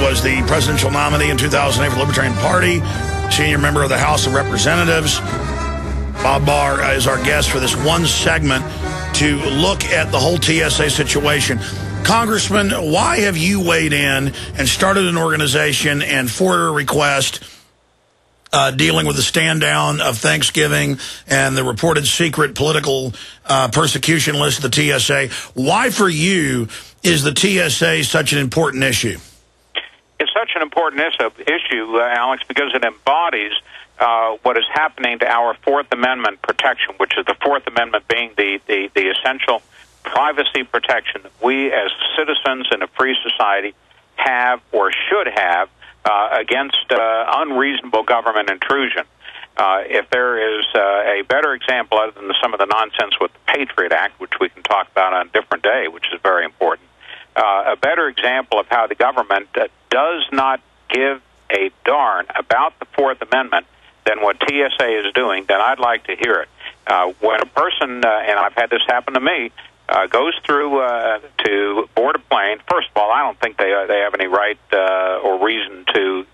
was the presidential nominee in 2008 for the Libertarian Party, senior member of the House of Representatives. Bob Barr is our guest for this one segment to look at the whole TSA situation. Congressman, why have you weighed in and started an organization and FOIA request dealing with the stand down of Thanksgiving and the reported secret political persecution list of the TSA? Why for you is the TSA such an important issue? It's such an important issue, Alex, because it embodies what is happening to our Fourth Amendment protection, which is the Fourth Amendment being the essential privacy protection that we as citizens in a free society have or should have against unreasonable government intrusion. If there is a better example, other than some of the nonsense with the Patriot Act, which we can talk about on a different day, which is very important, a better example of how the government does not give a darn about the Fourth Amendment than what TSA is doing, then I'd like to hear it. When a person, and I've had this happen to me, goes through to board a plane, first of all, I don't think they have any right or reason to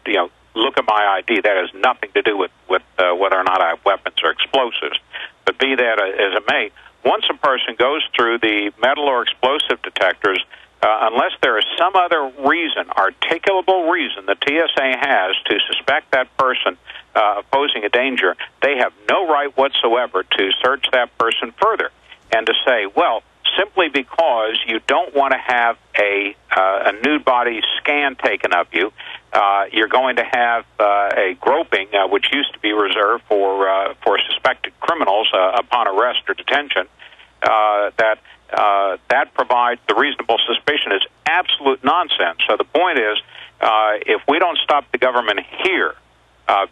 look at my ID. That has nothing to do with whether or not I have weapons or explosives. But be that as it may, once a person goes through the metal or explosive detectors, unless there is some other reason, articulable reason, the TSA has to suspect that person of posing a danger, they have no right whatsoever to search that person further and to say, well, simply because you don't want to have a nude body scan taken of you, you're going to have a groping, which used to be reserved for suspected criminals upon arrest or detention, that provides the reasonable suspicion is absolute nonsense. So the point is, if we don't stop the government here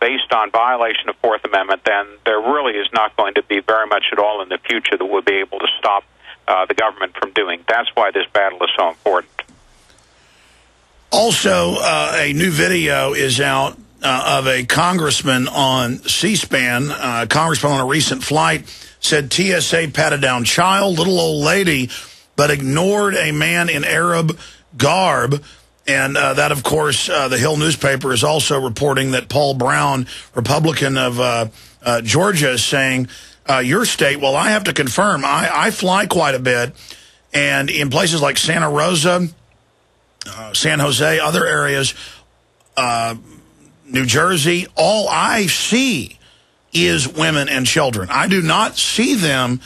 based on violation of Fourth Amendment, then there really is not going to be very much at all in the future that we'll be able to stop the government from doing. That's why this battle is so important. Also, a new video is out of a congressman on C-SPAN. Congressman on a recent flight said TSA patted down child, little old lady, but ignored a man in Arab garb. And that, of course, the Hill newspaper is also reporting that Paul Brown, Republican of Georgia, is saying, your state, well, I have to confirm, I fly quite a bit, and in places like Santa Rosa, San Jose, other areas, New Jersey, all I see is women and children. I do not see them.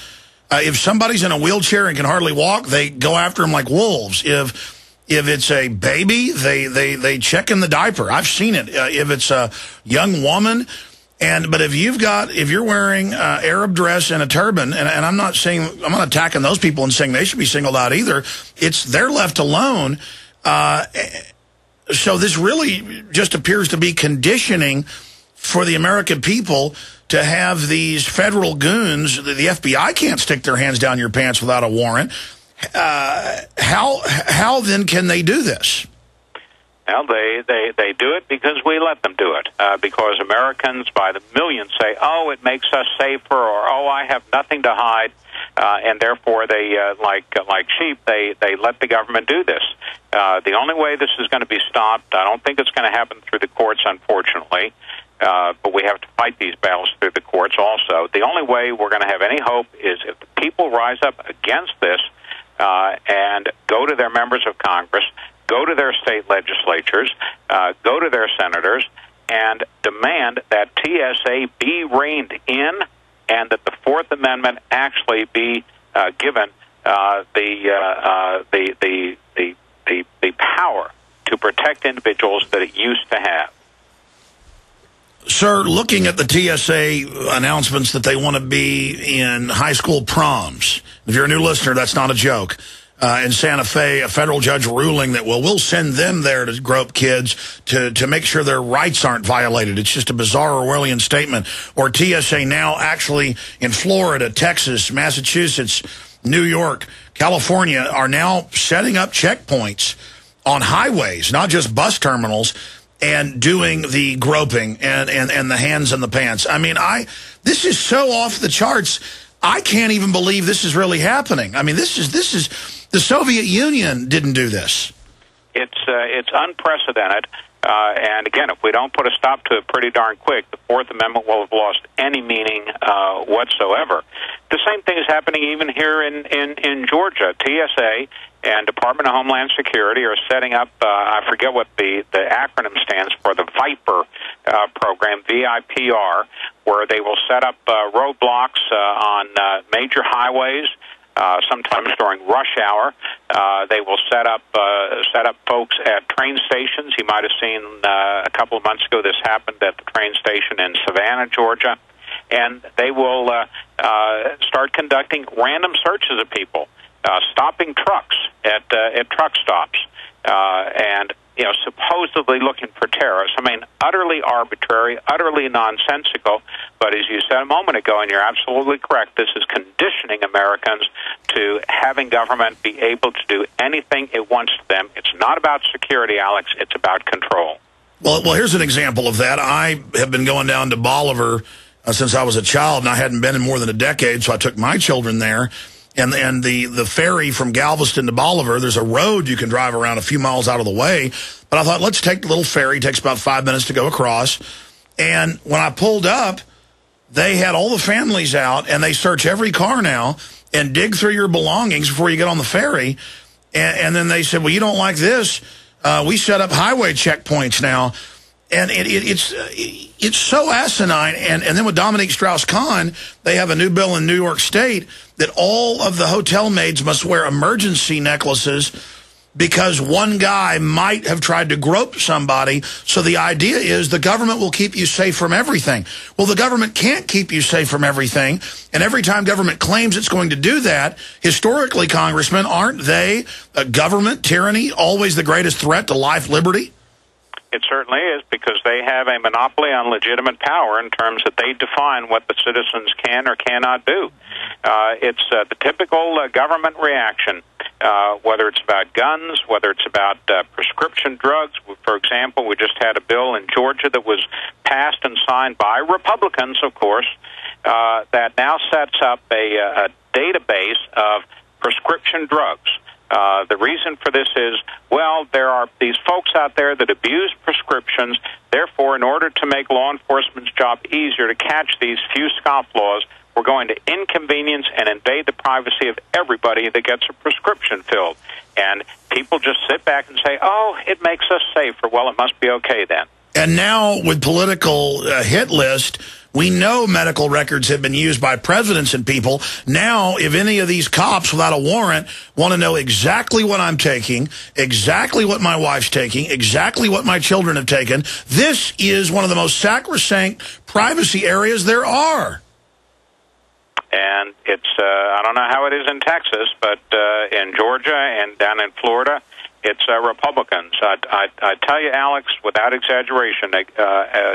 If somebody's in a wheelchair and can hardly walk, they go after them like wolves. If it's a baby, they check in the diaper. I've seen it. If it's a young woman, but if you're wearing Arab dress and a turban, and I'm not saying, I'm not attacking those people and saying they should be singled out either. They're left alone. So this really just appears to be conditioning for the American people to have these federal goons. The FBI can't stick their hands down your pants without a warrant. How then can they do this? Well, they do it because we let them do it. Because Americans by the millions say, oh, it makes us safer, or oh, I have nothing to hide, and therefore they, like sheep, they let the government do this. The only way this is going to be stopped, I don't think it's going to happen through the courts, unfortunately, but we have to fight these battles through the courts also. The only way we're going to have any hope is if the people rise up against this and go to their members of Congress, go to their state legislatures, go to their senators, and demand that TSA be reined in and that the Fourth Amendment actually be given the power to protect individuals that it used to have. Sir, looking at the TSA announcements that they want to be in high school proms, if you're a new listener, that's not a joke. In Santa Fe, a federal judge ruling that, well, we'll send them there to grope kids to make sure their rights aren't violated. It's just a bizarre Orwellian statement. Or TSA now actually in Florida, Texas, Massachusetts, New York, California are now setting up checkpoints on highways, not just bus terminals, and doing the groping and the hands in the pants. I mean, this is so off the charts. I can't even believe this is really happening. I mean, this is the Soviet Union didn't do this. It's unprecedented. And again, if we don't put a stop to it pretty darn quick, the Fourth Amendment will have lost any meaning whatsoever. The same thing is happening even here in Georgia. TSA and Department of Homeland Security are setting up, I forget what the acronym stands for, the VIPR program, VIPR, where they will set up roadblocks on major highways, sometimes during rush hour. They will set up folks at train stations. You might have seen a couple of months ago this happened at the train station in Savannah, Georgia. And they will start conducting random searches of people, stopping trucks at truck stops, and supposedly looking for terrorists. I mean, utterly arbitrary, utterly nonsensical. But as you said a moment ago, and you're absolutely correct, this is conditioning Americans to having government be able to do anything it wants to them. It's not about security, Alex. It's about control. Well, here's an example of that. I have been going down to Bolivar since I was a child, and I hadn't been in more than a decade, so I took my children there. And the ferry from Galveston to Bolivar, there's a road you can drive around a few miles out of the way. But I thought, let's take the little ferry. It takes about 5 minutes to go across. And when I pulled up, they had all the families out, and they search every car now and dig through your belongings before you get on the ferry. And then they said, well, you don't like this. We set up highway checkpoints now. And it's so asinine. And then with Dominique Strauss-Kahn, they have a new bill in New York State that all of the hotel maids must wear emergency necklaces because one guy might have tried to grope somebody. So the idea is the government will keep you safe from everything. Well, the government can't keep you safe from everything. And every time government claims it's going to do that, historically, Congressman, aren't they, government tyranny, always the greatest threat to life, liberty? It certainly is, because they have a monopoly on legitimate power in terms that they define what the citizens can or cannot do. It's the typical government reaction, whether it's about guns, whether it's about prescription drugs. For example, we just had a bill in Georgia that was passed and signed by Republicans, of course, that now sets up a database of prescription drugs. The reason for this is, well, there are these folks out there that abuse prescriptions. Therefore, in order to make law enforcement's job easier to catch these few scofflaws, we're going to inconvenience and invade the privacy of everybody that gets a prescription filled. And people just sit back and say, oh, it makes us safer. Well, it must be okay then. And now with political hit list, we know medical records have been used by presidents and people. Now, if any of these cops without a warrant want to know exactly what I'm taking, exactly what my wife's taking, exactly what my children have taken, this is one of the most sacrosanct privacy areas there are. And it's, I don't know how it is in Texas, but in Georgia and down in Florida, it's Republicans. I tell you, Alex, without exaggeration,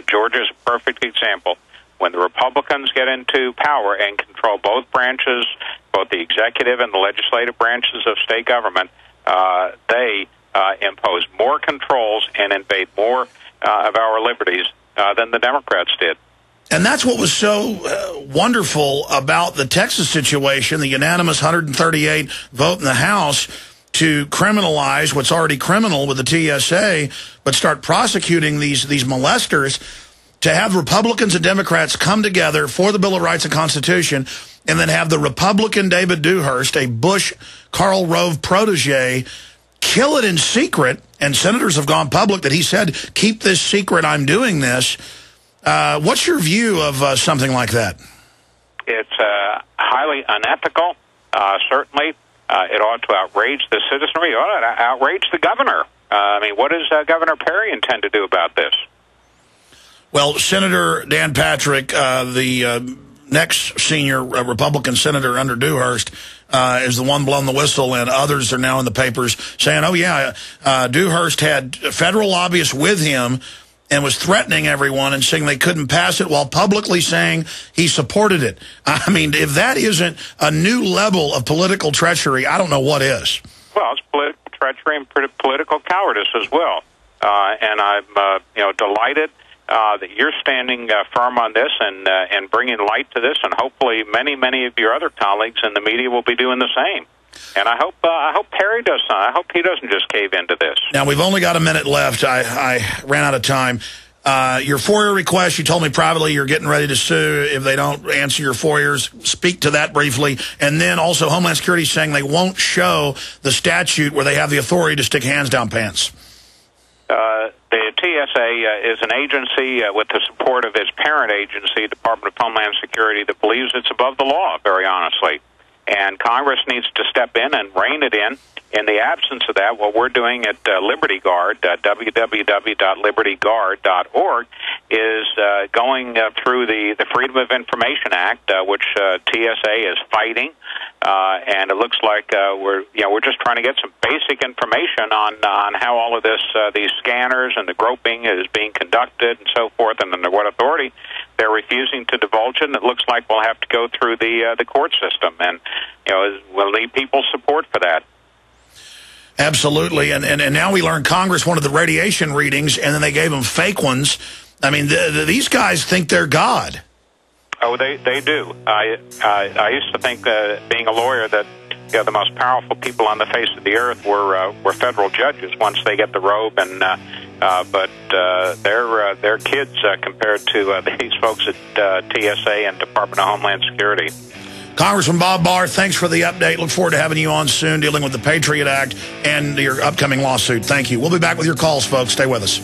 Georgia is a perfect example. When the Republicans get into power and control both branches, both the executive and the legislative branches of state government, they impose more controls and invade more of our liberties than the Democrats did. And that's what was so wonderful about the Texas situation, the unanimous 138 vote in the House to criminalize what's already criminal with the TSA, but start prosecuting these molesters. To have Republicans and Democrats come together for the Bill of Rights and Constitution, and then have the Republican David Dewhurst, a Bush Karl Rove protege, kill it in secret, and senators have gone public that he said, keep this secret, I'm doing this. What's your view of something like that? It's highly unethical, certainly. It ought to outrage the citizenry. It ought to outrage the governor. I mean, what does Governor Perry intend to do about this? Well, Senator Dan Patrick, the next senior Republican senator under Dewhurst, is the one blowing the whistle, and others are now in the papers saying, oh, yeah, Dewhurst had federal lobbyists with him and was threatening everyone and saying they couldn't pass it while publicly saying he supported it. I mean, if that isn't a new level of political treachery, I don't know what is. Well, it's political treachery and political cowardice as well. And I'm delighted that you're standing firm on this and bringing light to this, and hopefully many of your other colleagues in the media will be doing the same. And I hope Perry does something. I hope he doesn't just cave into this. Now, we've only got a minute left. I ran out of time. Your FOIA request, you told me privately you're getting ready to sue if they don't answer your FOIAs. Speak to that briefly. And then also Homeland Security saying they won't show the statute where they have the authority to stick hands down pants. The TSA is an agency with the support of its parent agency, Department of Homeland Security, that believes it's above the law, very honestly. And Congress needs to step in and rein it in. In the absence of that, what we're doing at Liberty Guard, www.libertyguard.org, is going through the Freedom of Information Act, which TSA is fighting. And it looks like we're just trying to get some basic information on how all of this, these scanners and the groping is being conducted and so forth, and under what authority. They're refusing to divulge it, and it looks like we'll have to go through the court system, and we'll need people's support for that. Absolutely, and now we learn Congress wanted the radiation readings, and then they gave them fake ones. I mean, these guys think they're God. Oh, they do. I used to think, being a lawyer, that the most powerful people on the face of the earth were federal judges once they get the robe, and but they're kids compared to these folks at TSA and Department of Homeland Security. Congressman Bob Barr, thanks for the update. Look forward to having you on soon, dealing with the Patriot Act and your upcoming lawsuit. Thank you. We'll be back with your calls, folks. Stay with us.